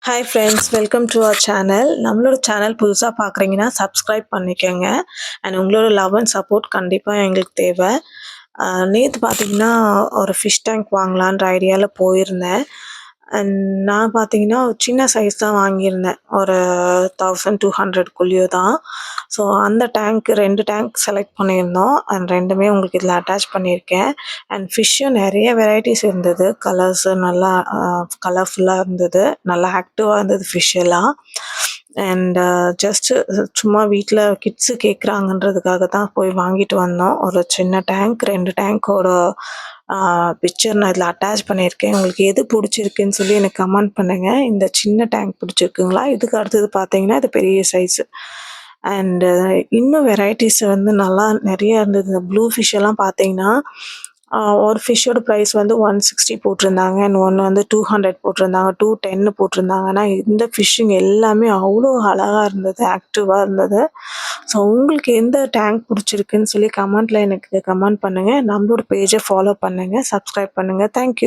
Hi friends, welcome to our channel. நம்மளோட channel புதுசா பார்க்குறீங்கன்னா சப்ஸ்கிரைப் பண்ணிக்கங்க. அண்ட் உங்களோட லவ் அண்ட் சப்போர்ட் கண்டிப்பா எங்களுக்கு தேவை. நேத்து பார்த்தீங்கன்னா, ஒரு ஃபிஷ் டேங்க் வாங்கலான்ற ஐடியால போயிருந்தேன். அண்ட் நான் பார்த்தீங்கன்னா, ஒரு சின்ன சைஸ் தான் வாங்கியிருந்தேன். ஒரு 1200க்குள்ளேயோ தான். ஸோ அந்த டேங்க் 2 டேங்க் செலக்ட் பண்ணியிருந்தோம். அண்ட் 2மே உங்களுக்கு இதில அட்டாச் பண்ணியிருக்கேன். அண்ட் ஃபிஷ்ஷும் நெறைய வெரைட்டிஸ் இருந்தது. கலர்ஸு நல்லா கலர்ஃபுல்லா இருந்தது. நல்லா ஆக்டிவா இருந்தது ஃபிஷ் எல்லாம். அண்ட் ஜஸ்ட்டு சும்மா வீட்ல கிட்ஸு கேட்குறாங்கன்றதுக்காக தான் போய் வாங்கிட்டு வந்தோம். ஒரு சின்ன டேங்க் 2 டேங்க்கோட பிக்சர் நான் இதில அட்டாச் பண்ணியிருக்கேன். உங்களுக்கு எது புடிச்சிருக்குன்னு சொல்லி எனக்கு கமெண்ட் பண்ணுங்க. இந்த சின்ன டேங்க் பிடிச்சிருக்குங்களா? இதுக்கு அடுத்தது பார்த்தீங்கன்னா, இது பெரிய சைஸு. அண்டு இன்னும் வெரைட்டிஸ் வந்து நல்லா நெறைய இருந்தது. இந்த ப்ளூ ஃபிஷ் எல்லாம் பார்த்தீங்கன்னா, ஒரு ஃபிஷ்ஷோட ப்ரைஸ் வந்து 160 போட்டிருந்தாங்க. அண்ட் ஒண்ணு வந்து 200 போட்டிருந்தாங்க. 210 போட்டிருந்தாங்க. ஆனா இந்த ஃபிஷ்ஷுங்க எல்லாமே அவ்வளோ அழகா இருந்தது. ஆக்டிவா இருந்தது. ஸோ உங்களுக்கு எந்த டேங்க் புடிச்சிருக்குன்னு சொல்லி கமெண்ட்ல எனக்கு கமெண்ட் பண்ணுங்க. நம்மளோட பேஜ ஃபாலோ பண்ணுங்க. சப்ஸ்கிரைப் பண்ணுங்க. Thank you.